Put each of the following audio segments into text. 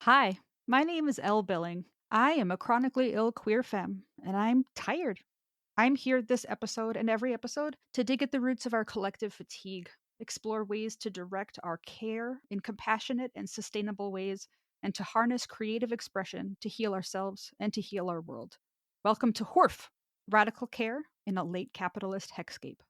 Hi, my name is Elle Billing. I am a chronically ill queer femme, and I'm tired. I'm here this episode and every episode to dig at the roots of our collective fatigue, explore ways to direct our care in compassionate and sustainable ways, and to harness creative expression to heal ourselves and to heal our world. Welcome to Hoorf, Radical Care in a Late Capitalist Hexscape.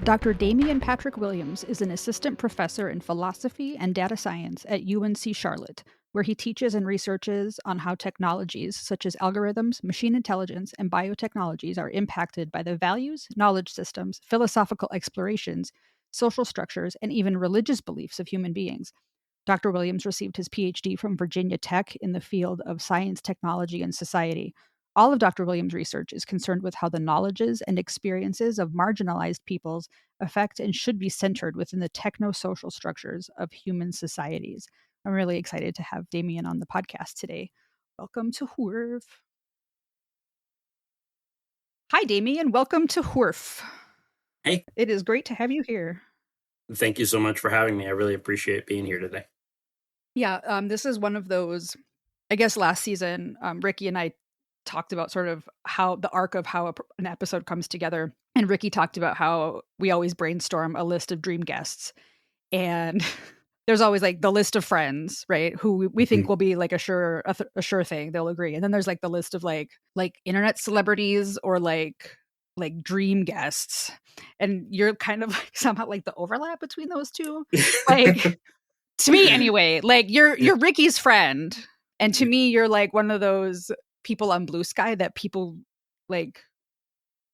Dr. Damien Patrick Williams is an assistant professor in philosophy and data science at UNC Charlotte, where he teaches and researches on how technologies such as algorithms, machine intelligence, and biotechnologies are impacted by the values, knowledge systems, philosophical explorations, social structures, and even religious beliefs of human beings. Dr. Williams received his PhD from Virginia Tech in the field of science, technology, and society. All of Dr. Williams' research is concerned with how the knowledges and experiences of marginalized peoples affect and should be centered within the techno-social structures of human societies. I'm really excited to have Damien on the podcast today. Welcome to Hoorf. Hi, Damien. Welcome to Hoorf. Hey, It is great to have you here. thank you so much for having me. I really appreciate being here today. Yeah, this is one of those. I guess last season, Ricki and I talked about sort of how the arc of how an episode comes together. And Ricki talked about how we always brainstorm a list of dream guests. And there's always like the list of friends, right? Who we think Mhm. will be like a sure thing. They'll agree. And then there's like the list of like internet celebrities or like dream guests. And you're kind of like somehow like the overlap between those two. Like to me anyway, like you're Ricki's friend, and to me you're like one of those people on Blue Sky that people like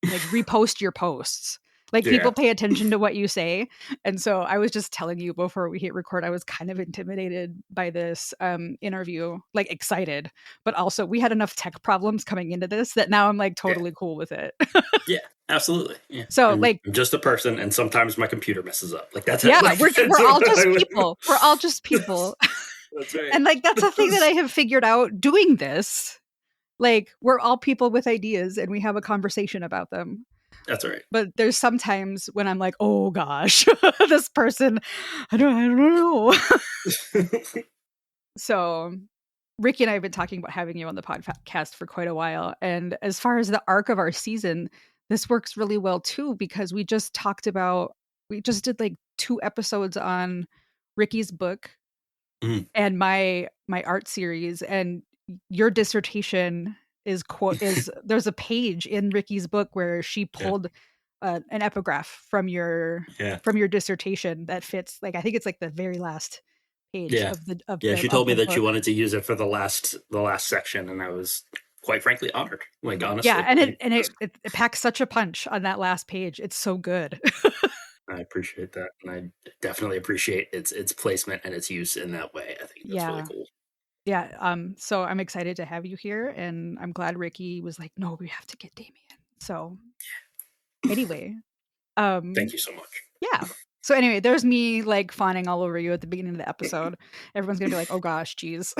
repost your posts. Like Yeah, people pay attention to what you say. And so I was just telling you before we hit record, I was kind of intimidated by this interview, like excited, but also we had enough tech problems coming into this that now I'm like yeah, totally cool with it. yeah, absolutely. Yeah, So I'm like just a person, and sometimes my computer messes up. Like that's it. yeah, Like we're that's all what just I would. people. We're all just people. That's right. And like that's a thing that I have figured out doing this. Like we're all people with ideas and we have a conversation about them. That's right. But there's sometimes when I'm like, oh gosh, this person, I don't know. So Ricki and I have been talking about having you on the podcast for quite a while. And as far as the arc of our season, this works really well too, because we just did like 2 episodes on Ricki's book Mhm. and my art series, and your dissertation is there's a page in Ricki's book where she Yeah, pulled an epigraph yeah, from your dissertation that fits, like I think it's like the very last page yeah, of the of yeah. the She of told me the that she book. wanted to use it for the last section, and I was quite frankly honored. Like Yeah, honestly, and like it packs such a punch on that last page. It's so good. I appreciate that, and I definitely appreciate its placement and its use in that way. I think that's really Yeah. cool. Yeah, so I'm excited to have you here, and I'm glad Ricki was like, "No, we have to get Damien." So, anyway, Thank um you so much. yeah. So anyway, there's me like fawning all over you at the beginning of the episode. Everyone's gonna be like, "Oh gosh, geez."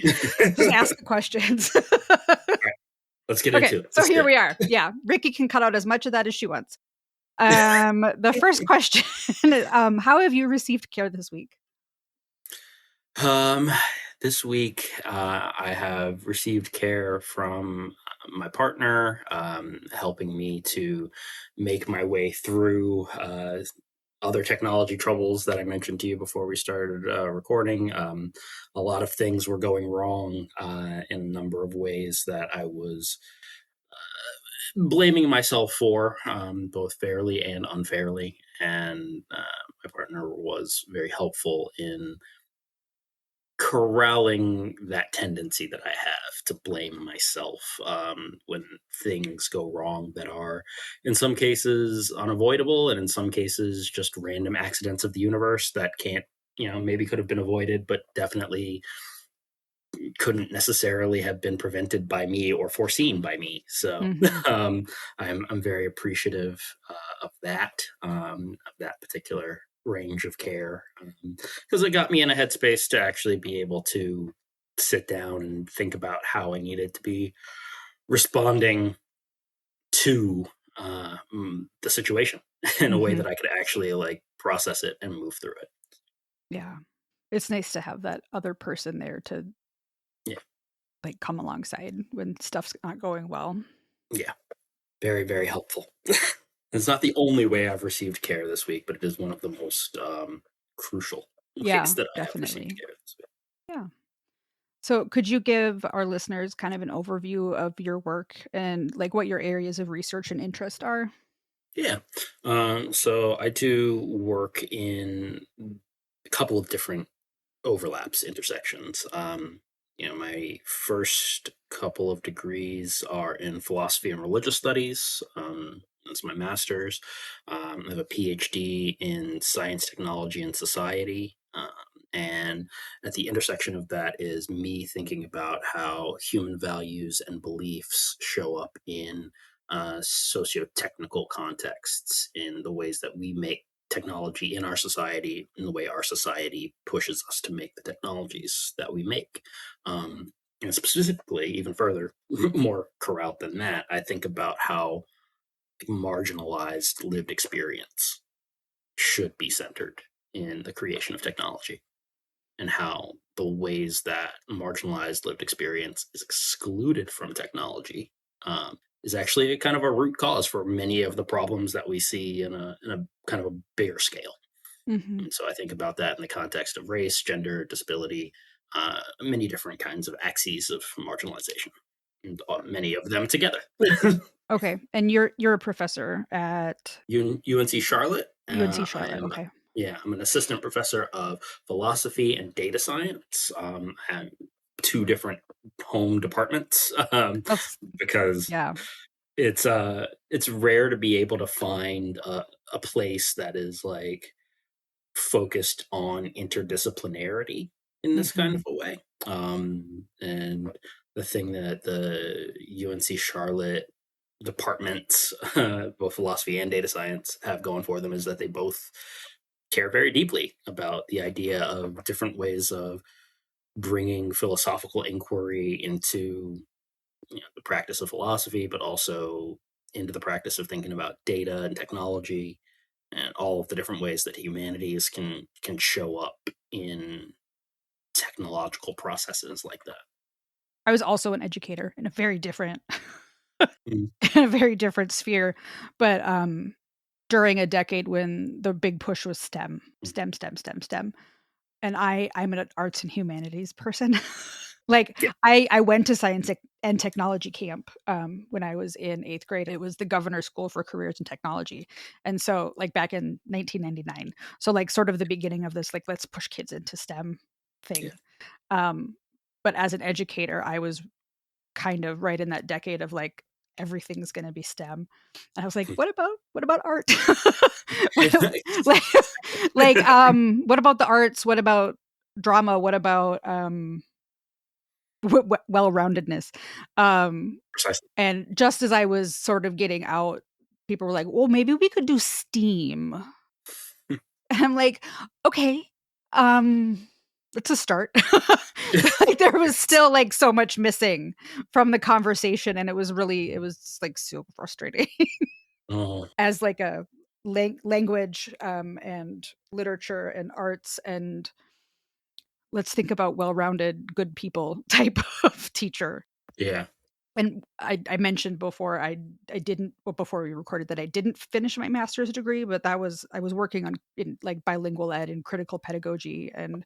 Just ask the questions. Let's get Okay, into it. so Let's here do we are. Yeah, Ricki can cut out as much of that as she wants. The first it. question, how have you received care this week? Um, this week, I have received care from my partner, helping me to make my way through other technology troubles that I mentioned to you before we started recording. A lot of things were going wrong in a number of ways that I was blaming myself for, both fairly and unfairly. And my partner was very helpful in corralling that tendency that I have to blame myself when things go wrong that are, in some cases, unavoidable, and in some cases, just random accidents of the universe that can't, maybe could have been avoided, but definitely couldn't necessarily have been prevented by me or foreseen by me. So Mm-hmm. I'm very appreciative of that particular range of care, because it got me in a headspace to actually be able to sit down and think about how I needed to be responding to the situation in a way Mm-hmm. that I could actually like process it and move through it. Yeah. It's nice to have that other person there to Yeah, like come alongside when stuff's not going well. yeah, very, very helpful. It's not the only way I've received care this week, but it is one of the most crucial ways Yeah, that I have received definitely. care this week. Yeah. So could you give our listeners kind of an overview of your work and like what your areas of research and interest are? Yeah. So I do work in a couple of different overlaps, intersections. My first couple of degrees are in philosophy and religious studies. That's my master's. I have a PhD in science, technology, and society. And at the intersection of that is me thinking about how human values and beliefs show up in socio-technical contexts in the ways that we make technology in our society, in the way our society pushes us to make the technologies that we make. And specifically, even further, more corralled than that, I think about how marginalized lived experience should be centered in the creation of technology, and how the ways that marginalized lived experience is excluded from technology is actually a kind of a root cause for many of the problems that we see in a kind of a bigger scale. Mhm. And so I think about that in the context of race, gender, disability, many different kinds of axes of marginalization, and many of them together. Okay. And you're a professor at UNC Charlotte. UNC I Charlotte. am, Okay. yeah, I'm an assistant professor of philosophy and data science. I have two different home departments, That's because yeah. it's rare to be able to find a place that is like focused on interdisciplinarity in this kind of Mhm. a way. And the thing that the UNC Charlotte departments, both philosophy and data science, have going for them is that they both care very deeply about the idea of different ways of bringing philosophical inquiry into the practice of philosophy, but also into the practice of thinking about data and technology and all of the different ways that humanities can show up in technological processes like that. I was also an educator in a very different Mm, in a very different sphere, but during a decade when the big push was STEM, mm, STEM, STEM, STEM, STEM. And I'm an arts and humanities person. Like, yeah, I went to science and technology camp, when I was in 8th grade. It was the Governor's School for Careers in Technology, and so, like, back in 1999. So, like, sort of the beginning of this, like, let's push kids into STEM yeah. thing. Um, but as an educator, I was kind of right in that decade of, like, everything's gonna be STEM. And I was like, "What about art?" What like what about the arts? What about drama? What about, well-roundedness? Um, Precisely. and just as I was sort of getting out, people were like, "Well, maybe we could do STEAM." And I'm like, "Okay, um, it's a start." But, like, there was It's still, like, so much missing from the conversation, and it was, like, so frustrating oh as, like, a language, and literature and arts and let's think about well-rounded good people type of teacher. yeah. And I mentioned before I didn't well, before we recorded that I didn't finish my master's degree, but that was I was working on in like bilingual ed and critical pedagogy and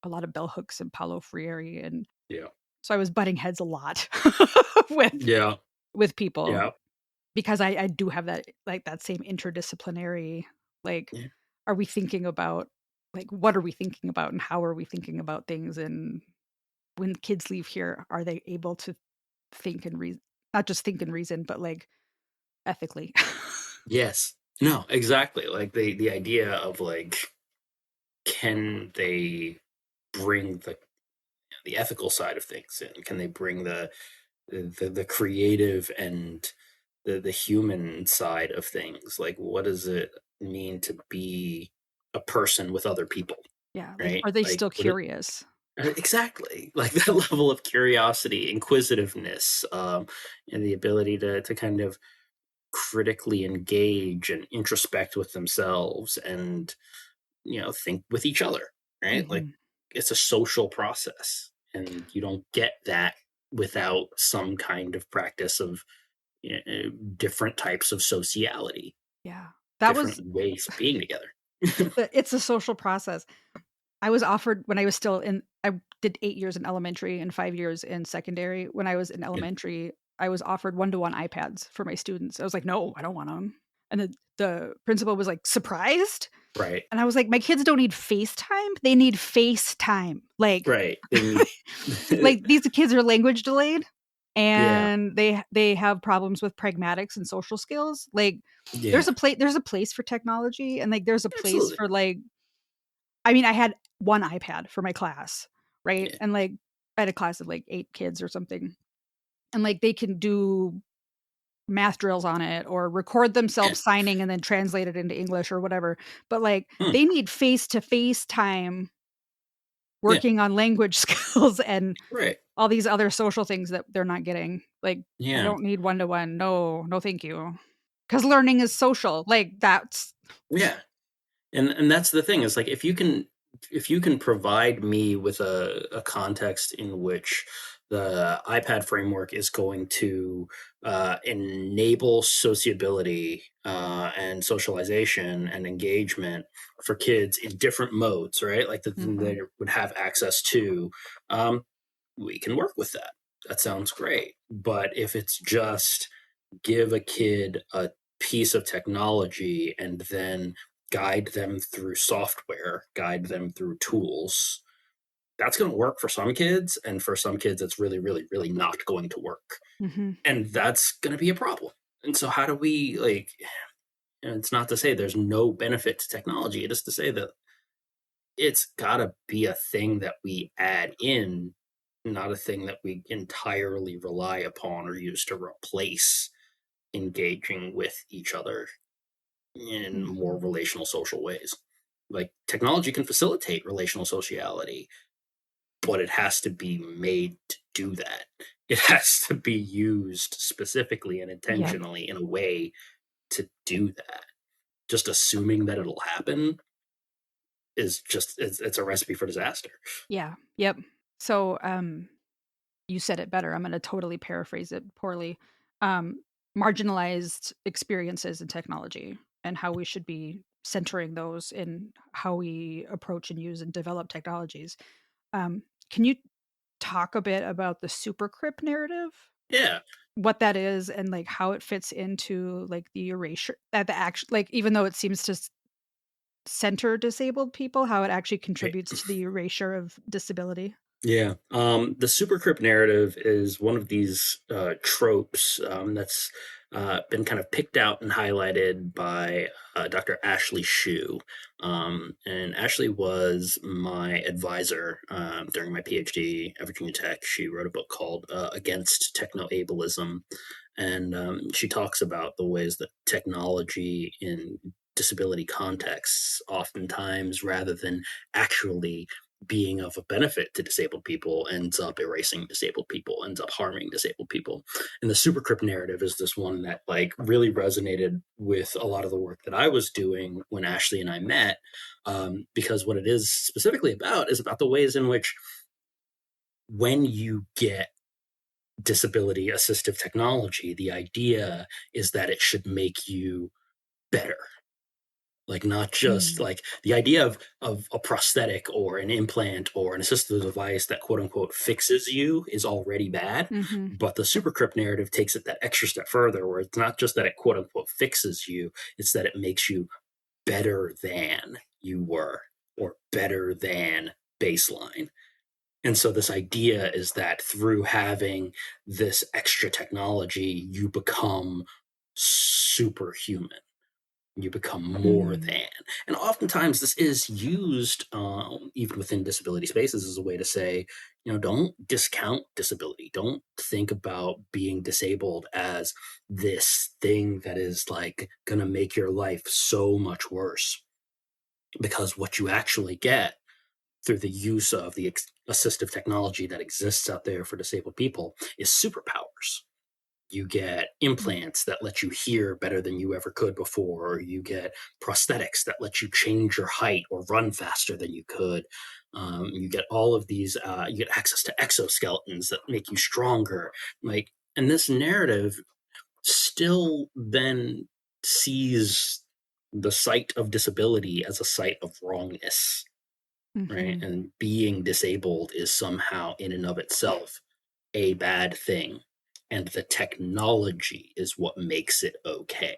a lot of bell hooks and Paulo Freire, and Yeah. so I was butting heads a lot with Yeah. with people Yeah. because I do have that like that same interdisciplinary like Yeah. are we thinking about like, what are we thinking about and how are we thinking about things? And when kids leave here, are they able to think and reason, not just think and reason, but like ethically? Yes. No, exactly. Like the idea of like, can they bring the ethical side of things in? Can they bring the creative and the human side of things? Like, what does it mean to be a person with other people, Yeah, like, right? are they Like, still curious? exactly, like that level of curiosity, inquisitiveness, and the ability to kind of critically engage and introspect with themselves and think with each other, right? Like, Mhm. it's a social process, and you don't get that without some kind of practice of different types of sociality, Yeah. That different was ways of being together. it's a social process. I was offered when I was still in I did 8 years in elementary and 5 years in secondary. When I was in Yeah, elementary, I was offered one-to-one iPads for my students. I was like, "No, I don't want them." And the principal was, like, surprised, right, and I was like, "My kids don't need FaceTime, they need FaceTime." right. They need, Like, these kids are language delayed, yeah, and they have problems with pragmatics and social skills. Like, yeah, there's a place for technology, and, like, there's a place absolutely, for, like I mean, I had 1 iPad for my class, right? yeah, And, like, I had a class of, like, 8 kids or something, and, like, they can do math drills on it or record yeah, themselves signing and then translate it into English or whatever, but, like, hmm, they need face-to-face time yeah, working on language skills and right, all these other social things that they're not getting. Like, I yeah, don't need one-to-one. No, no, thank you. Because learning is social. Like, that's yeah. And that's the thing is like, if you can provide me with a context in which the iPad framework is going to enable sociability and socialization and engagement for kids in different modes, right? Like that they Mhm, would have access to, um, we can work with that. That sounds great. But if it's just give a kid a piece of technology and then guide them through software, guide them through tools, that's going to work for some kids. And for some kids, it's really, really, really not going to work. mhm. And that's going to be a problem. And so, how do we, like, and it's not to say there's no benefit to technology, it is to say that it's got to be a thing that we add in, not a thing that we entirely rely upon or use to replace engaging with each other in more Mhm. relational social ways. Like, technology can facilitate relational sociality, but it has to be made to do that. It has to be used specifically and Yep. intentionally in a way to do that. Just assuming that it'll happen is just it's a recipe for disaster. Yeah. Yep. So, you said it better. I'm gonna totally paraphrase it poorly. Um, Marginalized experiences in technology and how we should be centering those in how we approach and use and develop technologies. Can you talk a bit about the Super Crip narrative? Yeah. What that is and, like, how it fits into, like, the erasure that the act like, even though it seems to center disabled people, how it actually Right. contributes to the erasure of disability? Yeah. The Super Crip narrative is one of these tropes that's been kind of picked out and highlighted by Dr. Ashley Shue. And Ashley was my advisor during my PhD at Virginia Tech. She wrote a book called Against Techno Ableism. And she talks about the ways that technology in disability contexts, oftentimes, rather than actually being of a benefit to disabled people, ends up erasing disabled people, ends up harming disabled people. And the Super Crip narrative is this one that like really resonated with a lot of the work that I was doing when Ashley and I met, because what it is specifically about is about the ways in which when you get disability assistive technology, the idea is that it should make you better. Like, not just Mm. like the idea of a prosthetic or an implant or an assistive device that quote unquote fixes you is already bad. Mhm. But the Super Crip narrative takes it that extra step further, where it's not just that it quote unquote fixes you, it's that it makes you better than you were or better than baseline. And so this idea is that through having this extra technology, you become superhuman. You become more Mm. than. And oftentimes this is used, even within disability spaces, as a way to say, don't discount disability. Don't think about being disabled as this thing that is like going to make your life so much worse. Because what you actually get through the use of the assistive technology that exists out there for disabled people is superpowers. You get implants that let you hear better than you ever could before, or you get prosthetics that let you change your height or run faster than you could. You get all of these, you get access to exoskeletons that make you stronger. And this narrative still then sees the site of disability as a site of wrongness, right? Mm-hmm. And being disabled is somehow in and of itself a bad thing, and the technology is what makes it okay.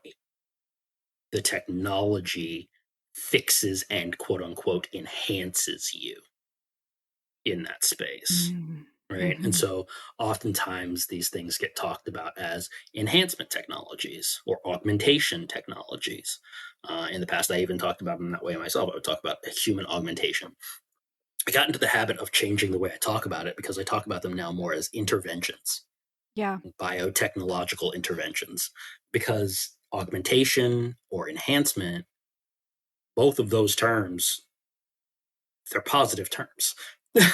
The technology fixes and quote unquote enhances you in that space, right? And Mm-hmm. so oftentimes these things get talked about as enhancement technologies or augmentation technologies. In the past, I even talked about them that way myself. I would talk about human augmentation. I got into the habit of changing the way I talk about it because I talk about them now more as interventions, Yeah. biotechnological interventions, because augmentation or enhancement, both of those terms, they're positive terms.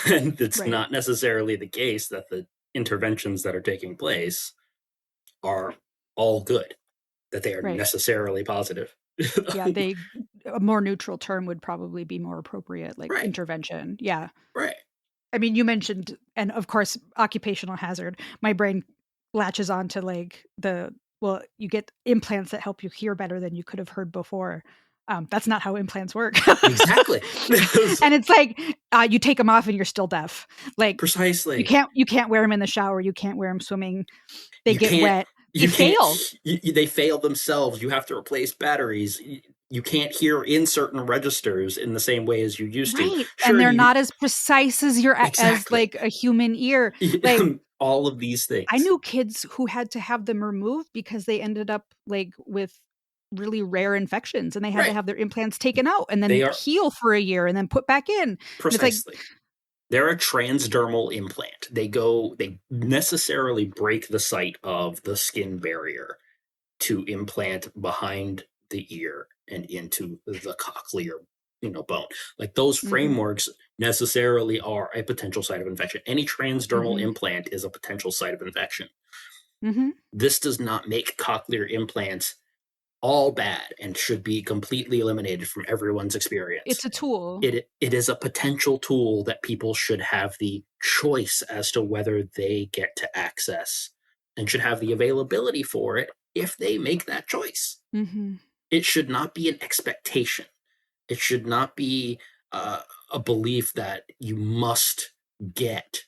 And it's Right. not necessarily the case that the interventions that are taking place are all good, that they are Right. necessarily positive. Yeah. A more neutral term would probably be more appropriate, like Right, intervention. Yeah. right. I mean, you mentioned, and of course, occupational hazard. My brain latches on to like well, you get implants that help you hear better than you could have heard before. That's not how implants work. Exactly. And it's like, you take them off and you're still deaf. Like Precisely. you can't wear them in the shower. You can't wear them swimming. They You get can't wet. They you can't fail. they fail themselves. You have to replace batteries. You can't hear in certain registers in the same way as you used to. Right. And Sure, they're you not as precise as as exactly. like a human ear. Like All of these I things. knew kids who had to have them removed because they ended up, like, with really rare infections, and they had to Right. have their implants taken out and They then are heal for a year and then put back in, and it's like precisely. They're a transdermal implant. They necessarily break the site of the skin barrier to implant behind the ear and into the cochlear, bone. Like those mhm, frameworks necessarily are a potential site of infection. Any transdermal mhm, implant is a potential site of infection. mhm. This does not make cochlear implants all bad and should be completely eliminated from everyone's experience. It's a tool. It is a potential tool that people should have the choice as to whether they get to access and should have the availability for it if they make that choice. Mhm, It should not be an expectation. It should not be a belief that you must get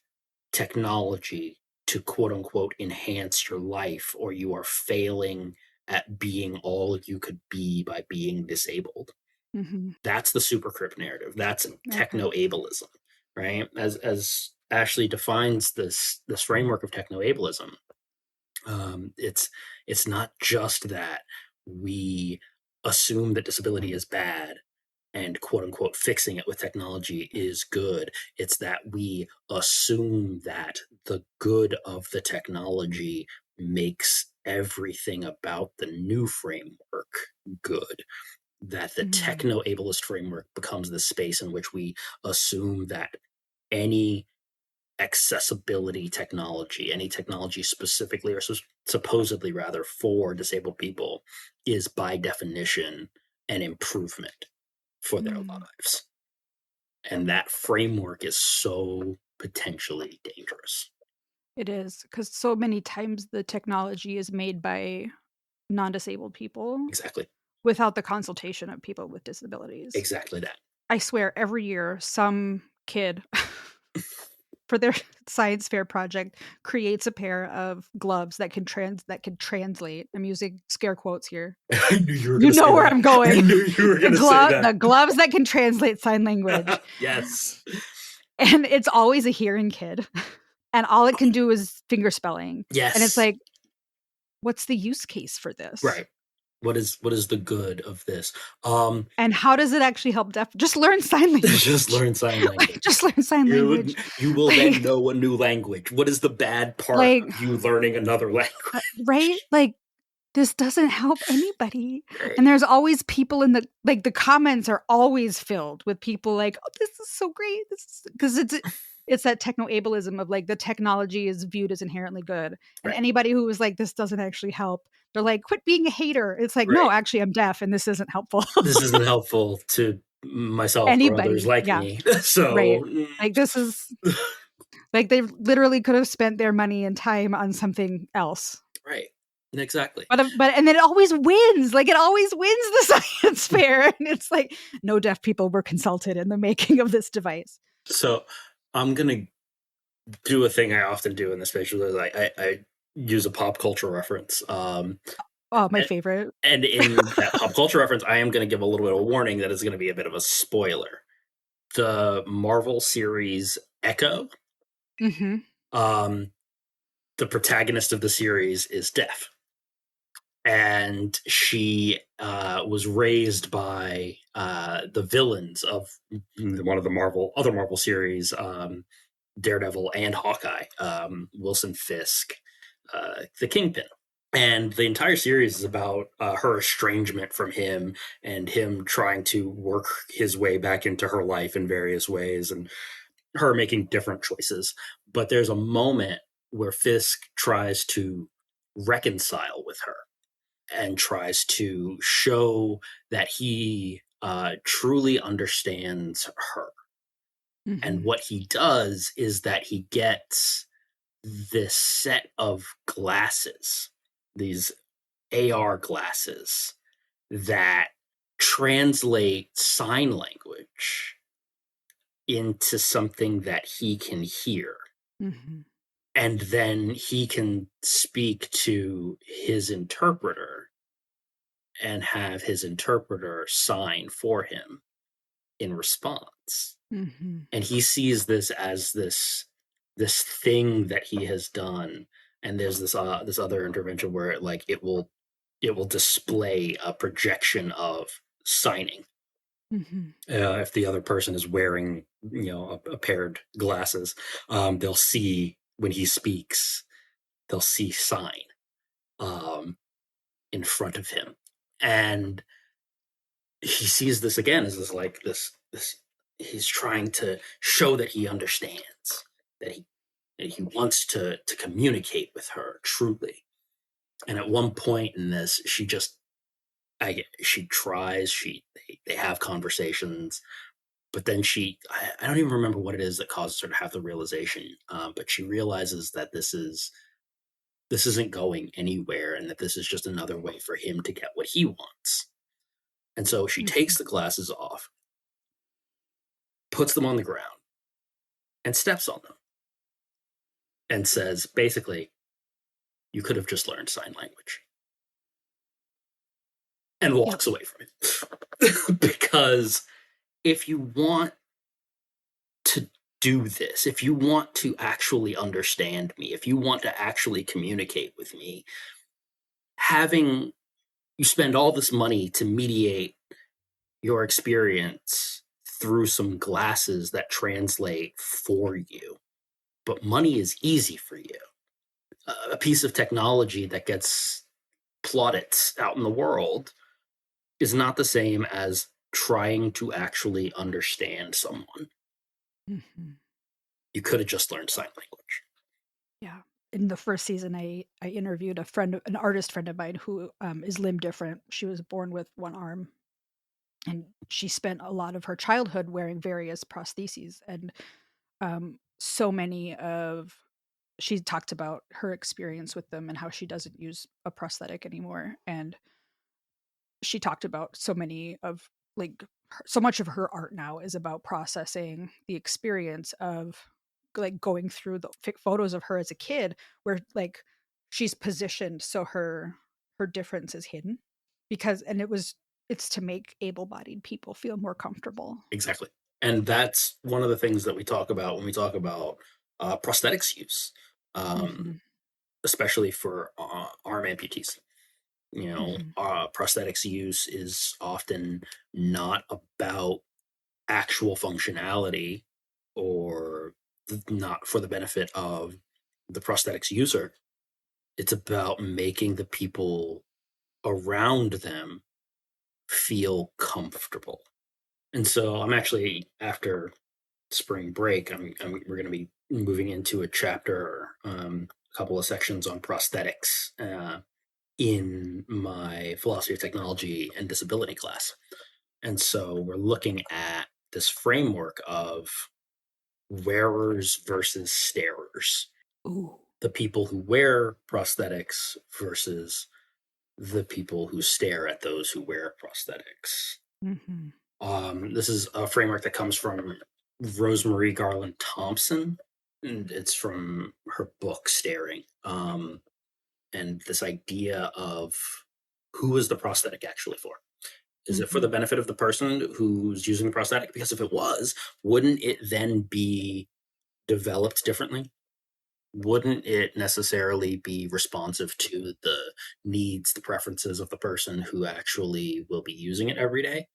technology to quote unquote enhance your life or you are failing at being all you could be by being disabled. mhm. That's the Super Crip narrative. That's Okay. techno ableism, right? As Ashley defines this framework of techno ableism, it's not just that we assume that disability is bad and quote unquote fixing it with technology is good. It's that we assume that the good of the technology makes everything about the new framework good. That the Mm, techno ableist framework becomes the space in which we assume that any accessibility technology, any technology specifically or supposedly rather for disabled people, is by definition an improvement for their mm. lives. And that framework is so potentially dangerous. It is, 'cause so many times the technology is made by non-disabled people Exactly. without the consultation of people with disabilities. Exactly that. I swear every year some kid for their science fair project, creates a pair of gloves that can translate. I'm using scare quotes here. I knew you were You going to say know where that. I'm I going. knew you were going to say that. The gloves that can translate sign language. Yes. And it's always a hearing kid. And all it can do is finger spelling. Yes. And it's like, what's the use case for this? Right. What is the good of this? And how does it actually help deaf? Just learn sign language. Just learn sign language. Just learn sign language. You will then know a new language. What is the bad part of you learning another language? Right? Like, this doesn't help anybody. Right. And there's always people in the comments are always filled with people like, oh, this is so great. Because it's that techno-ableism of like the technology is viewed as inherently good. And anybody who was like, this doesn't actually help, they're like, quit being a hater. It's like, no, actually I'm deaf and this isn't helpful. This isn't helpful to myself Anybody, or others like me. So like this is like they literally could have spent their money and time on something else. Right. Exactly. But and then it always wins. Like it always wins the science fair. And it's like no deaf people were consulted in the making of this device. So I'm gonna do a thing I often do in this space. I use a pop culture reference. My favorite. And in that pop culture reference, I am going to give a little bit of a warning that is going to be a bit of a spoiler. The Marvel series Echo, the protagonist of the series is deaf. And she was raised by the villains of one of the other Marvel series, Daredevil and Hawkeye, Wilson Fisk, the Kingpin. And the entire series is about her estrangement from him and him trying to work his way back into her life in various ways and her making different choices. But there's a moment where Fisk tries to reconcile with her and tries to show that he truly understands her. And what he does is that he gets this set of glasses, these AR glasses that translate sign language into something that he can hear. And then he can speak to his interpreter and have his interpreter sign for him in response. And he sees this as this thing that he has done. And there's this other intervention where it will display a projection of signing. If the other person is wearing a paired glasses, they'll see when he speaks, they'll see sign in front of him, and he sees this again as this he's trying to show that he understands, that he wants to communicate with her truly. And at one point in this, she tries, they have conversations, but then I don't even remember what it is that causes her to have the realization, but she realizes that this isn't going anywhere and that this is just another way for him to get what he wants. And so she takes the glasses off, puts them on the ground, and steps on them and says, basically, you could have just learned sign language. And walks away from it. Because if you want to do this, if you want to actually understand me, if you want to actually communicate with me, you spend all this money to mediate your experience through some glasses that translate for you. But money is easy for you. A piece of technology that gets plaudits out in the world is not the same as trying to actually understand someone. You could have just learned sign language. Yeah. In the first season, I interviewed an artist friend of mine who is limb different. She was born with one arm, and she spent a lot of her childhood wearing various prostheses. And she talked about her experience with them and how she doesn't use a prosthetic anymore. And she talked about so much of her art now is about processing the experience of like going through the photos of her as a kid where like she's positioned so her difference is hidden because it's to make able-bodied people feel more comfortable. Exactly. And that's one of the things that we talk about when we talk about prosthetics use, Mm-hmm. especially for arm amputees. Mm-hmm. Prosthetics use is often not about actual functionality or not for the benefit of the prosthetics user. It's about making the people around them feel comfortable. And so I'm actually, after spring break, we're going to be moving into a chapter, a couple of sections on prosthetics in my philosophy of technology and disability class. And so we're looking at this framework of wearers versus starers. Ooh. The people who wear prosthetics versus the people who stare at those who wear prosthetics. Mm-hmm. This is a framework that comes from Rosemarie Garland Thompson, and it's from her book Staring. And this idea of who is the prosthetic actually for? Is it for Mm-hmm. the benefit of the person who's using the prosthetic? Because if it was, wouldn't it then be developed differently? Wouldn't it necessarily be responsive to the needs, the preferences of the person who actually will be using it every day?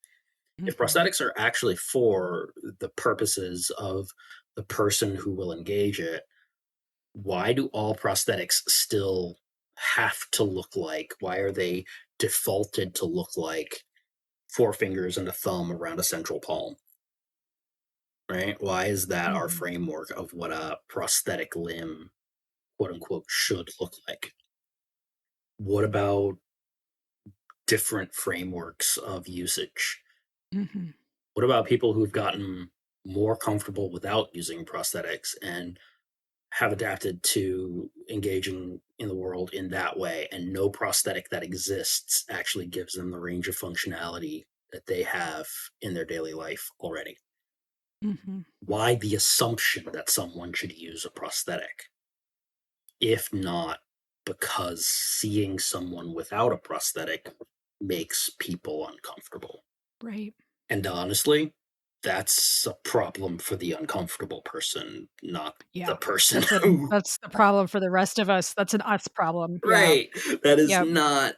If Mm-hmm. prosthetics are actually for the purposes of the person who will engage it, why do all prosthetics still have to look like? Why are they defaulted to look like four fingers and a thumb around a central palm? Right? Why is that our Mm-hmm. framework of what a prosthetic limb, quote unquote, should look like? What about different frameworks of usage? Mm-hmm. What about people who've gotten more comfortable without using prosthetics and have adapted to engaging in the world in that way, and no prosthetic that exists actually gives them the range of functionality that they have in their daily life already? Mm-hmm. Why the assumption that someone should use a prosthetic, if not because seeing someone without a prosthetic makes people uncomfortable? Right. And honestly, that's a problem for the uncomfortable person, not the Yeah. person who. That's the problem for the rest of us. That's an us problem. Yeah. Right. That is Yep. not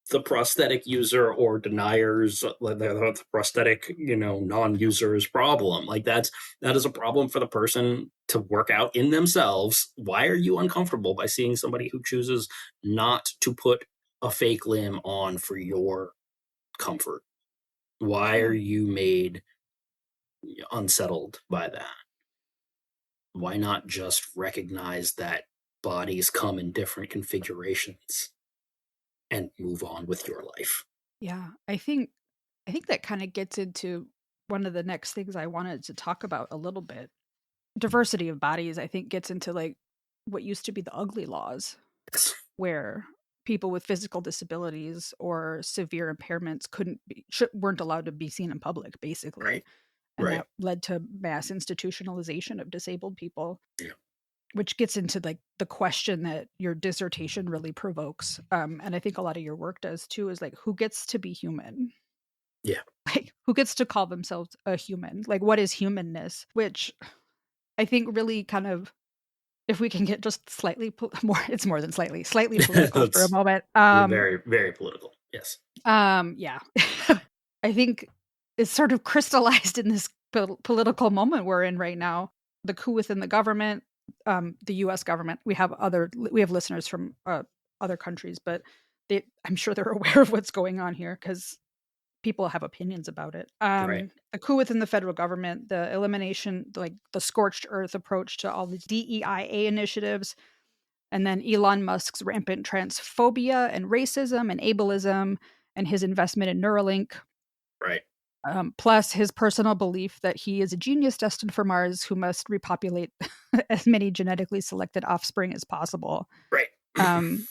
the prosthetic user or deniers, the prosthetic, non-users problem. Like that is a problem for the person to work out in themselves. Why are you uncomfortable by seeing somebody who chooses not to put a fake limb on for your comfort? Why Yeah. are you made unsettled by that? Why not just recognize that bodies come in different configurations and move on with your life? Yeah. I think that kind of gets into one of the next things I wanted to talk about a little bit. Diversity of bodies, I think, gets into like what used to be the ugly laws, where people with physical disabilities or severe impairments weren't allowed to be seen in public, basically. Right. And Right. that led to mass institutionalization of disabled people, Yeah. which gets into like the question that your dissertation really provokes. And I think a lot of your work does too, is like, who gets to be human? Yeah. Like, who gets to call themselves a human? Like, what is humanness? Which I think really kind of, if we can get just slightly more, it's more than slightly political for a That's moment. very, very political. Yes. Yeah. I think it's sort of crystallized in this political moment we're in right now. The coup within the government, the U.S. government. We have listeners from other countries, but I'm sure they're aware of what's going on here because people have opinions about it. Right. The coup within the federal government, the elimination, like the scorched earth approach to all these DEIA initiatives, and then Elon Musk's rampant transphobia and racism and ableism, and his investment in Neuralink, Right. plus his personal belief that he is a genius destined for Mars who must repopulate as many genetically selected offspring as possible. Right. Um,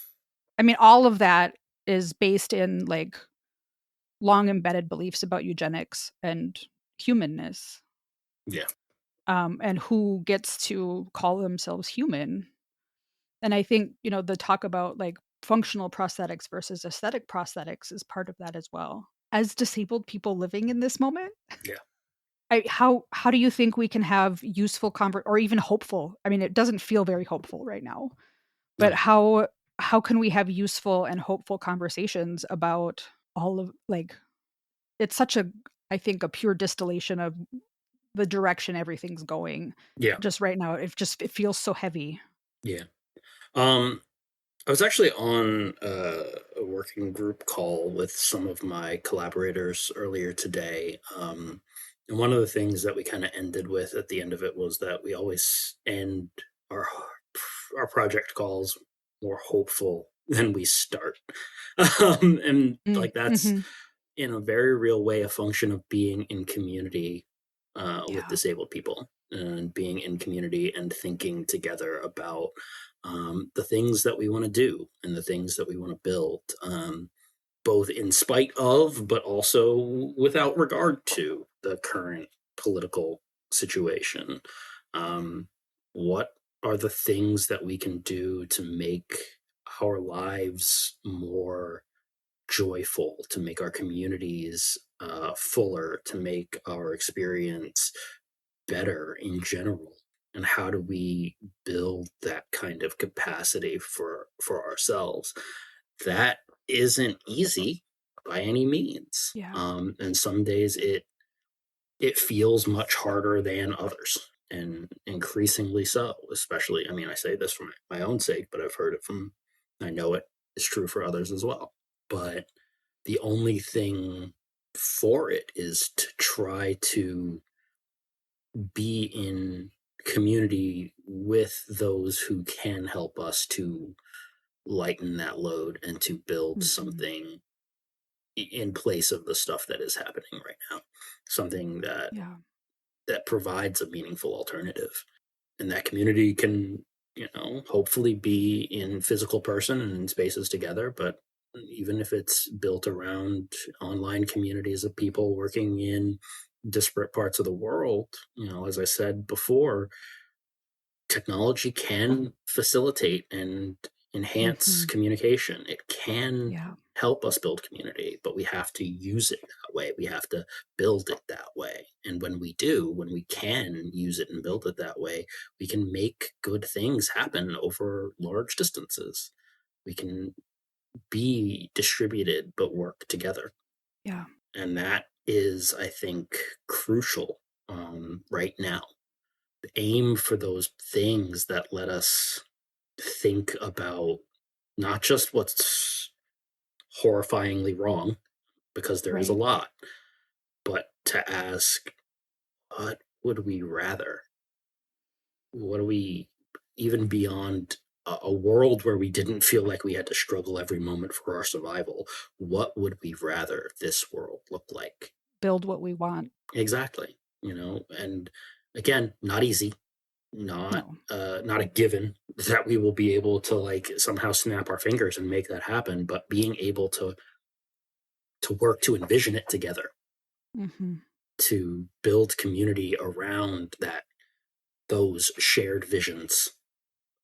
I mean, all of that is based in like long embedded beliefs about eugenics and humanness. Yeah. and who gets to call themselves human. And I think, the talk about like functional prosthetics versus aesthetic prosthetics is part of that as well. As disabled people living in this moment, Yeah. how do you think we can have useful or even hopeful? I mean, it doesn't feel very hopeful right now, but No. how can we have useful and hopeful conversations about all of like it's such a I think a pure distillation of the direction everything's going Yeah. just right now. It feels so heavy. Yeah. Um, I was actually on a working group call with some of my collaborators earlier today. And one of the things that we kind of ended with at the end of it was that we always end our our project calls more hopeful than we start. And Mm, like that's mhm. in a very real way a function of being in community with Yeah. disabled people and being in community and thinking together about the things that we want to do and the things that we want to build, both in spite of, but also without regard to the current political situation. Um, what are the things that we can do to make our lives more joyful, to make our communities fuller, to make our experience better in general? And how do we build that kind of capacity for ourselves? That isn't easy by any means, Yeah. and some days it feels much harder than others, and increasingly so. Especially, I mean, I say this for my own sake, but I've heard it from, I know it is true for others as well. But the only thing for it is to try to be in community with those who can help us to lighten that load and to build Mhm. something in place of the stuff that is happening right now, something Yeah. that provides a meaningful alternative. And that community can, hopefully be in physical person and in spaces together, but even if it's built around online communities of people working in disparate parts of the world, as I said before, technology can facilitate and enhance Mhm. communication. It can Yeah. help us build community, but we have to use it that way. We have to build it that way. And when we do, when we can use it and build it that way, we can make good things happen over large distances. We can be distributed but work together. Yeah. And that is, I think, crucial right now. Aim for those things that let us think about not just what's horrifyingly wrong, because there is a Right. lot, but to ask, what would we rather? What do we, even beyond a world where we didn't feel like we had to struggle every moment for our survival, what would we rather this world look like? Build what we want. Exactly. And again, not easy, not No. not a given that we will be able to like somehow snap our fingers and make that happen, but being able to work to envision it together, Mhm. to build community around those shared visions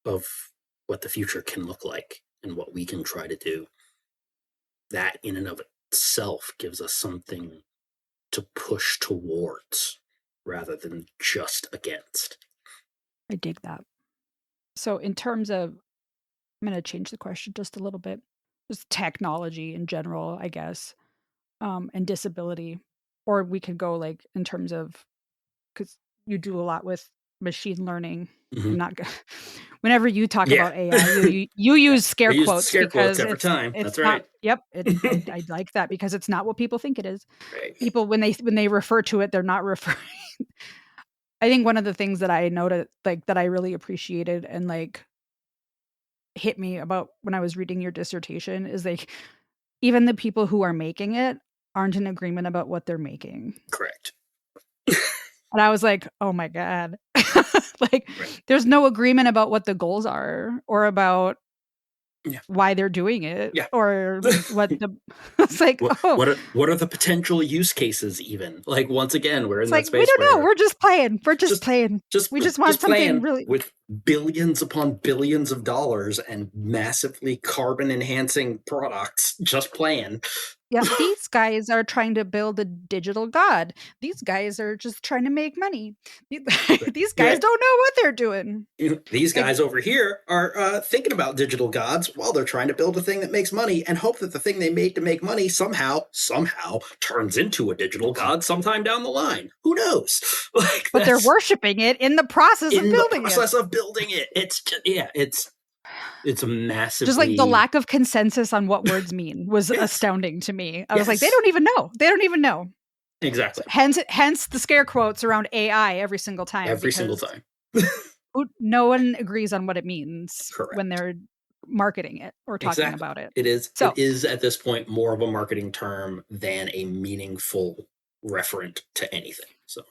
of what the future can look like and what we can try to do, that in and of itself gives us something to push towards rather than just against. I dig that. So in terms of I'm gonna change the question just a little bit. Just technology in general, I guess, and disability. Or we could go like in terms of because you do a lot with machine learning. Mm-hmm. I'm not gonna whenever you talk Yeah. about AI, you Yeah. use I scare use the quotes scare quotes because every time. it's That's not right. yep, I like that because it's not what people think it is. Right. People when they refer to it, they're not referring I think one of the things that I noted, like, that I really appreciated and, like, hit me about when I was reading your dissertation is, like, even the people who are making it aren't in agreement about what they're making. Correct. And I was like, "Oh my god." Like, Right. there's no agreement about what the goals are or about why they're doing it Yeah. or what the it's like, oh, what are the potential use cases even? Like, once again, we're in it's that like, we space don't know. where We're just playing. We're just playing. We just want something playing really. with billions upon billions of dollars and massively carbon enhancing products, just playing. Yeah, these guys are trying to build a digital god. These guys are just trying to make money. These guys don't know what they're doing. These guys over here are thinking about digital gods while they're trying to build a thing that makes money and hope that the thing they made to make money somehow turns into a digital god sometime down the line. Who knows? Like, but they're worshiping it in the process of building it. It's just, it's a massively just like the lack of consensus on what words mean was astounding to me. I was like, they don't even know. They don't even know. Exactly. So, hence the scare quotes around AI every single time. Every single time. No one agrees on what it means Correct. when they're marketing it or talking about it. It is at this point more of a marketing term than a meaningful referent to anything. So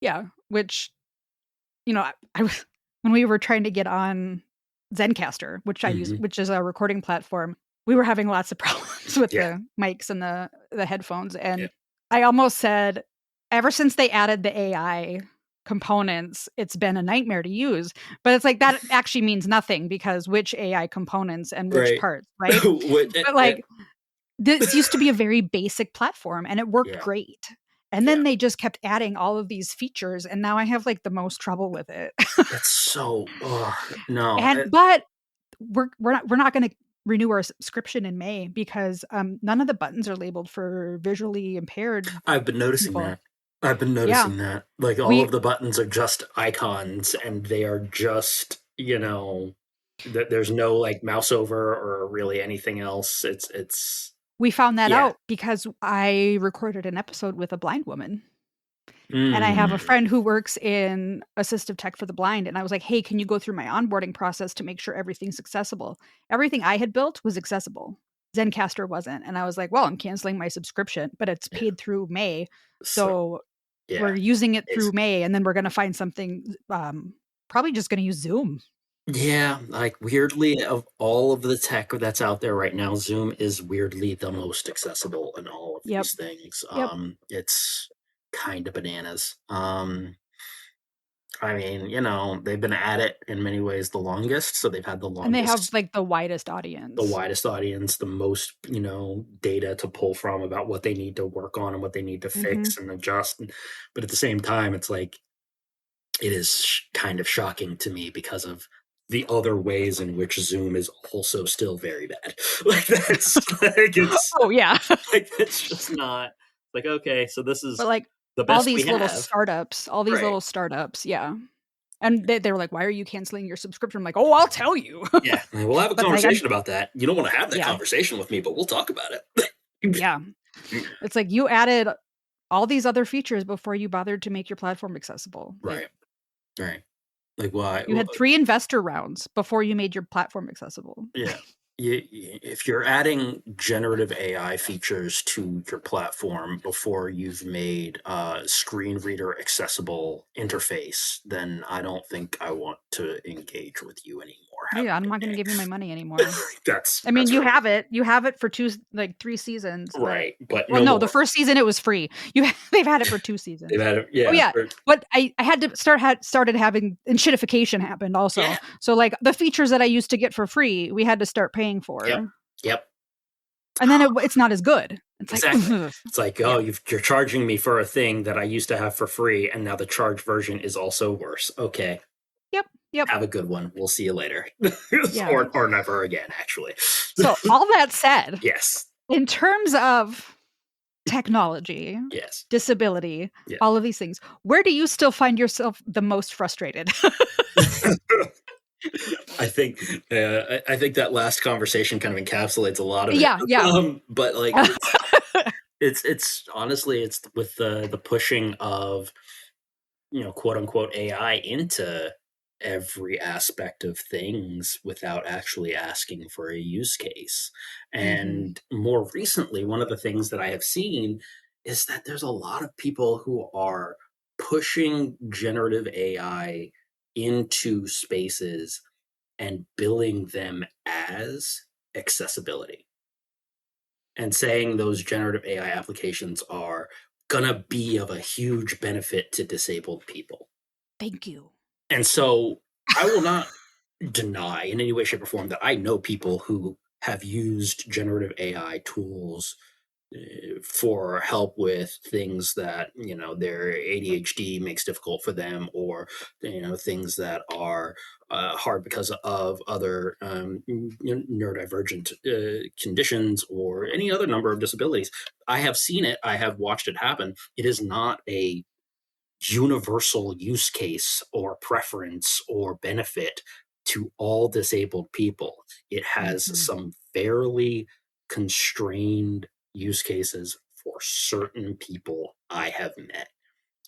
yeah, which, you know, I was when we were trying to get on Zencastr, which I use, which is a recording platform, we were having lots of problems with the mics and the headphones. And I almost said, ever since they added the AI components, it's been a nightmare to use. But it's like, that actually means nothing, because which AI components and which parts, right? But like, this used to be a very basic platform and it worked great. And then they just kept adding all of these features, and now I have like the most trouble with it. It's so no. But we're not going to renew our subscription in May because none of the buttons are labeled for visually impaired. I've been noticing that. Like, all of the buttons are just icons, and they are just, there's no like mouse over or really anything else. We found that out because I recorded an episode with a blind woman. And I have a friend who works in assistive tech for the blind. And I was like, hey, can you go through my onboarding process to make sure everything's accessible? Everything I had built was accessible. Zencastr wasn't. And I was like, well, I'm canceling my subscription, but it's paid through May. So we're using it through May. And then we're going to find something, probably just going to use Zoom. Yeah, like, weirdly, of all of the tech that's out there right now, Zoom is weirdly the most accessible in all of these things. It's kind of bananas. I mean, they've been at it in many ways the longest, so they've had the longest. And they have like the widest audience. The most, data to pull from about what they need to work on and what they need to fix and adjust. But at the same time, it's like, it is kind of shocking to me because of the other ways in which Zoom is also still very bad. Like, that's like, it's like, it's just not like, okay, so this is like the best all these little have. startups, and they were like, why are you canceling your subscription? I'm like, oh, I'll tell you. We'll have a conversation about that. You don't want to have that conversation with me, but we'll talk about it. It's like, you added all these other features before you bothered to make your platform accessible. Right. Like, why? You had 3 investor rounds before you made your platform accessible. Yeah. If you're adding generative AI features to your platform before you've made a screen reader accessible interface, then I don't think I want to engage with you anymore. Yeah, I'm not going to give you my money anymore. You have it. You have it for 3 seasons. Right. But no, the first season it was free. They've had it for 2 seasons. They've had it, But I had to started having, and shitification happened also. Yeah. So like the features that I used to get for free, we had to start paying for. Yep. And then it's not as good. It's exactly. Like, it's like, oh, you're charging me for a thing that I used to have for free, and now the charged version is also worse. Okay. Yep. Have a good one. We'll see you later. Or never again, actually. So all that said, yes. In terms of technology, disability, all of these things, where do you still find yourself the most frustrated? I think that last conversation kind of encapsulates a lot of it. Yeah. But like, it's honestly, it's with the pushing of, quote unquote AI into every aspect of things without actually asking for a use case. And more recently, one of the things that I have seen is that there's a lot of people who are pushing generative AI into spaces and billing them as accessibility and saying those generative AI applications are going to be of a huge benefit to disabled people. Thank you. And so I will not deny in any way, shape, or form that I know people who have used generative AI tools for help with things that their ADHD makes difficult for them, or things that are hard because of other neurodivergent conditions or any other number of disabilities. I have seen it. I have watched it happen. It is not a universal use case or preference or benefit to all disabled people. It has Mhm. some fairly constrained use cases for certain people I have met.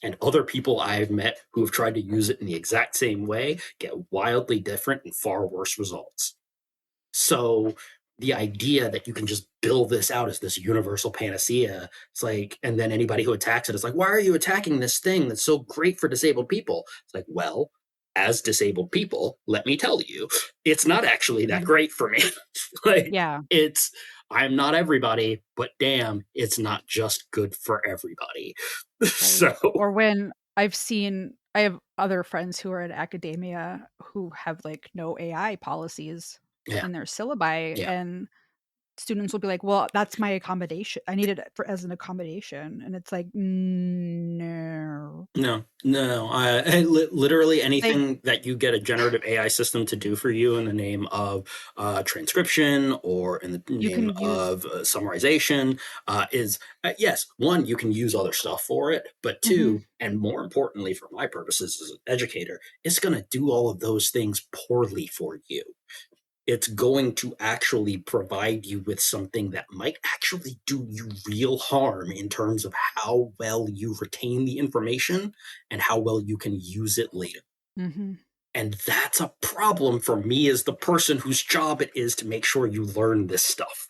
And other people I've met who have tried to use it in the exact same way get wildly different and far worse results. So the idea that you can just build this out as this universal panacea, it's like, and then anybody who attacks it is like, why are you attacking this thing that's so great for disabled people? It's like, well, as disabled people, let me tell you, it's not actually that Mhm. great for me. Like, Yeah, I'm not everybody, but damn, it's not just good for everybody. right. So, Or when I have other friends who are in academia who have, like, no AI policies yeah, in their syllabi, yeah. and students will be like, "Well, that's my accommodation. I need it for as an accommodation." And it's like, No." No, no. Literally Like, anything that you get a generative AI system to do for you in the name of transcription or in the you name can use of summarization is, yes, one, you can use other stuff for it, but Mhm, two, and more importantly for my purposes as an educator, it's going to do all of those things poorly for you. It's going to actually provide you with something that might actually do you real harm in terms of how well you retain the information and how well you can use it later. mhm. And that's a problem for me as the person whose job it is to make sure you learn this stuff.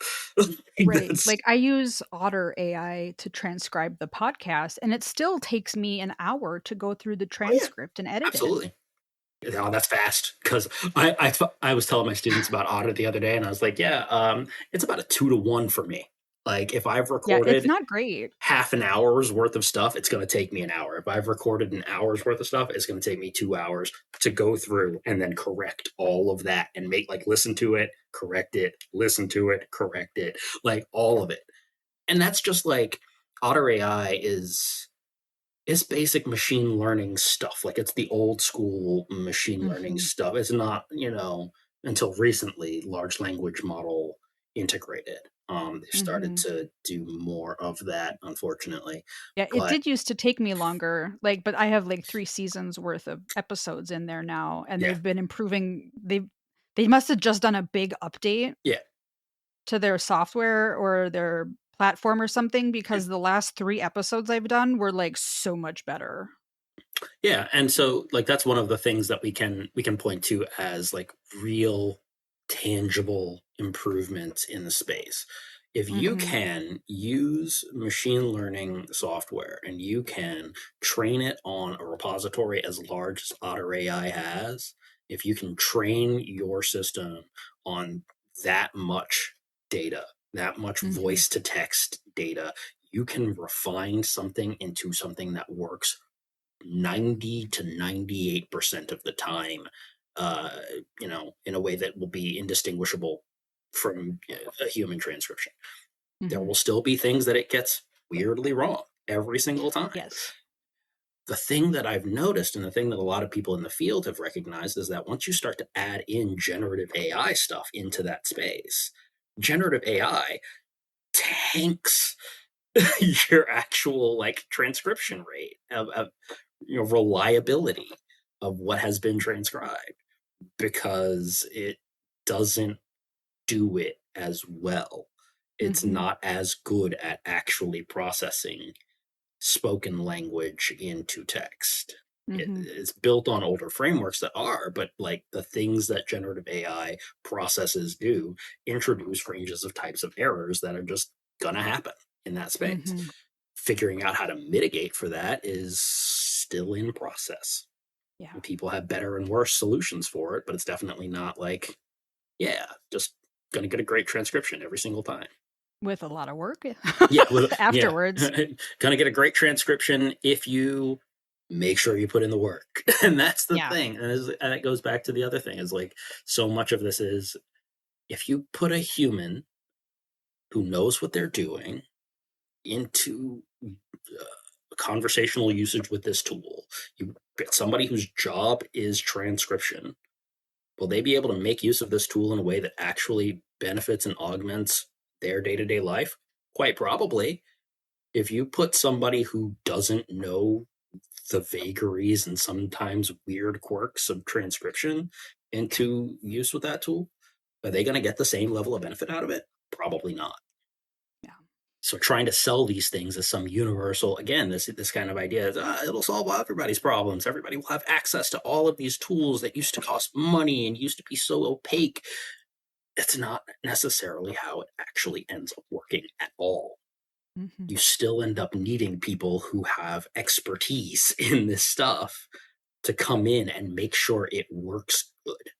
Right. That's, Like, I use Otter AI to transcribe the podcast, and it still takes me an hour to go through the oh, yeah, transcript and edit it. absolutely. Oh, that's fast because I was telling my students about Otter the other day, and I was like, yeah, it's about a 2 to 1 for me. Like if I've Yeah, it's recorded not great. half an hour's worth of stuff, it's going to take me an hour. If I've recorded an hour's worth of stuff, it's going to take me 2 hours to go through and then correct all of that and listen to it, correct it, listen to it, correct it, like all of it. And that's just like Otter AI is it's basic machine learning stuff. Like it's the old school machine learning Mhm, stuff. It's not, until recently, large language model integrated. They've started mhm. to do more of that, unfortunately. Yeah, it But did used to take me longer, like, but I have, like, 3 seasons worth of episodes in there now, and yeah, they've been improving. They must have just done a big update yeah, to their software or their platform or something, yeah, because the last 3 episodes I've done were, like, so much better. yeah. And so like that's one of the things that we can point to as like real tangible improvements in the space. If you Mhm, can use machine learning software and you can train it on a repository as large as Otter AI has, if you can train your system on that much data, that much mhm, voice to text data, you can refine something into something that works 90 to 98% of the time, uh, in a way that will be indistinguishable from a human transcription. There mhm. will still be things that it gets weirdly wrong every single time. Yes. The thing that I've noticed, and the thing that a lot of people in the field have recognized, is that once you start to add in generative AI stuff into that space, generative AI tanks your actual like transcription rate of reliability of what has been transcribed because it doesn't do it as well. It's Mhm, not as good at actually processing spoken language into text. mhm. It's built on older frameworks that are, but like the things that generative AI processes do introduce ranges of types of errors that are just gonna happen in that space. Mhm. Figuring out how to mitigate for that is still in process. Yeah. And people have better and worse solutions for it, but it's definitely not like, yeah, just going to get a great transcription every single time. With a lot of work Yeah, afterwards. Going to get a great transcription if you make sure you put in the work. And that's the thing. And it goes back to the other thing, is like, so much of this is, if you put a human who knows what they're doing into conversational usage with this tool, you get somebody whose job is transcription, will they be able to make use of this tool in a way that actually benefits and augments their day-to-day life? Quite probably. If you put somebody who doesn't know the vagaries and sometimes weird quirks of transcription into use with that tool, are they going to get the same level of benefit out of it? Probably not. Yeah. So trying to sell these things as some universal, again, this kind of idea is, it'll solve everybody's problems. Everybody will have access to all of these tools that used to cost money and used to be so opaque. It's not necessarily how it actually ends up working at all. Mm-hmm. You still end up needing people who have expertise in this stuff to come in and make sure it works good.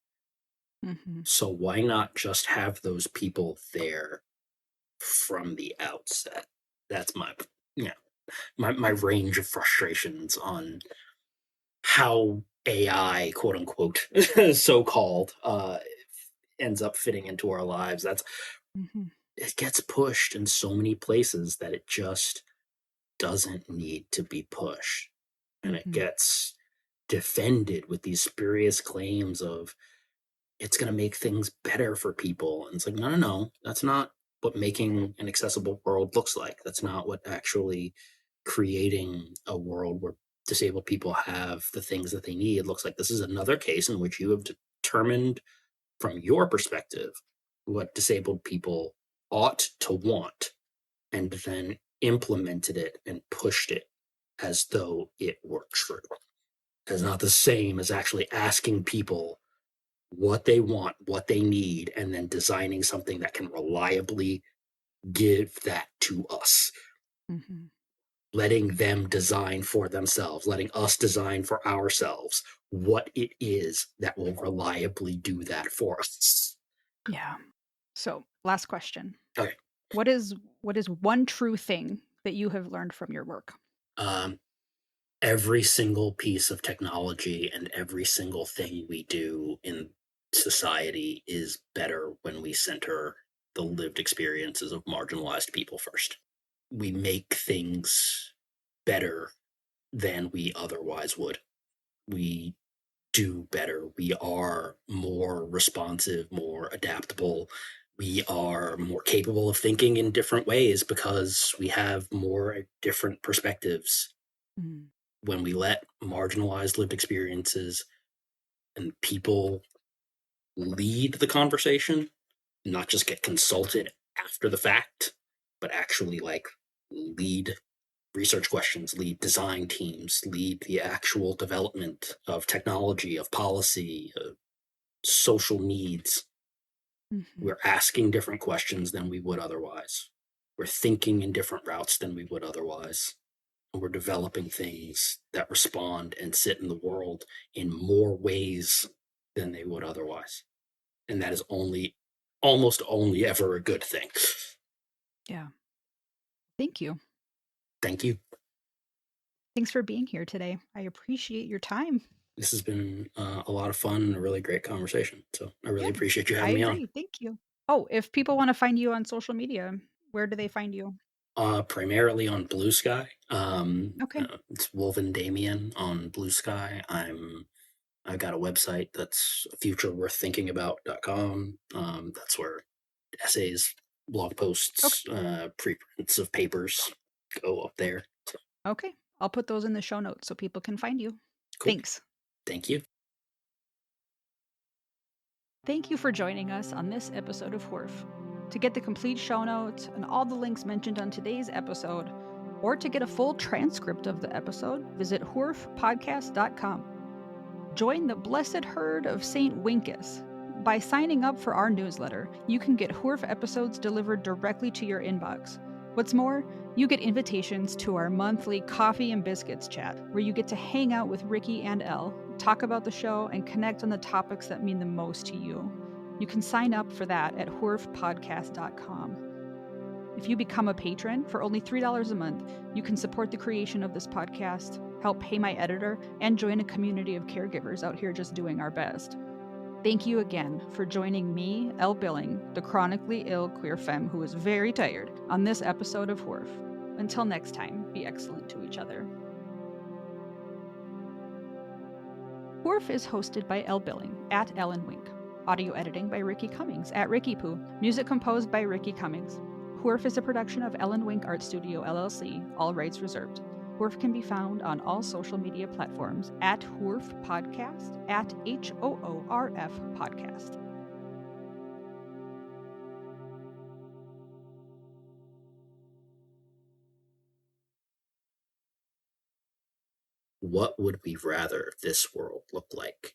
Mm-hmm. So why not just have those people there from the outset? That's my range of frustrations on how AI, quote unquote, so-called, ends up fitting into our lives. That's Mm-hmm. It gets pushed in so many places that it just doesn't need to be pushed. And it Mm-hmm. gets defended with these spurious claims of, it's going to make things better for people. And it's like, no, that's not what making an accessible world looks like. That's not what actually creating a world where disabled people have the things that they need looks like. This is another case in which you have determined from your perspective what disabled people ought to want, and then implemented it and pushed it as though it were true. It's not the same as actually asking people what they want, what they need, and then designing something that can reliably give that to us. Mm-hmm. Letting them design for themselves, letting us design for ourselves what it is that will reliably do that for us. Yeah. So, last question. Okay. What is one true thing that you have learned from your work? Every single piece of technology and every single thing we do in society is better when we center the lived experiences of marginalized people first. We make things better than we otherwise would. We do better. We are more responsive, more adaptable. We are more capable of thinking in different ways because we have more different perspectives. Mm. When we let marginalized lived experiences and people lead the conversation, not just get consulted after the fact, but actually like lead research questions, lead design teams, lead the actual development of technology, of policy, of social needs. Mm-hmm. We're asking different questions than we would otherwise. We're thinking in different routes than we would otherwise. And we're developing things that respond and sit in the world in more ways than they would otherwise. And that is almost only ever a good thing. Yeah. Thank you. Thank you. Thanks for being here today. I appreciate your time. This has been a lot of fun and a really great conversation. So I really Yeah, appreciate you I having me on. agree. Thank you. Oh, if people want to find you on social media, where do they find you? Primarily on Blue Sky. Okay. It's Woven Damien on Blue Sky. I've got a website that's futureworththinkingabout.com. That's where essays, blog Okay. posts, preprints of papers go up there. So, Okay. I'll put those in the show notes so people can find you. cool. Thanks. Thank you. Thank you for joining us on this episode of Hoorf. To get the complete show notes and all the links mentioned on today's episode, or to get a full transcript of the episode, visit hoorfpodcast.com. Join the blessed herd of St. Winkus. By signing up for our newsletter, you can get Hoorf episodes delivered directly to your inbox. What's more, you get invitations to our monthly Coffee and Biscuits Chat, where you get to hang out with Ricki and Elle, talk about the show, and connect on the topics that mean the most to you. You can sign up for that at hoorfpodcast.com. If you become a patron for only $3 a month, you can support the creation of this podcast, help pay my editor, and join a community of caregivers out here just doing our best. Thank you again for joining me, Elle Billing, the chronically ill queer femme who is very tired, on this episode of Hoorf. Until next time, be excellent to each other. Hoorf is hosted by Elle Billing at Ellen Wink. Audio editing by Ricki Cummings at Ricki Poo. Music composed by Ricki Cummings. Hoorf is a production of Ellen Wink Art Studio, LLC, all rights reserved. Hoorf can be found on all social media platforms at Hoorf Podcast, at HOORF Podcast. What would we rather this world look like?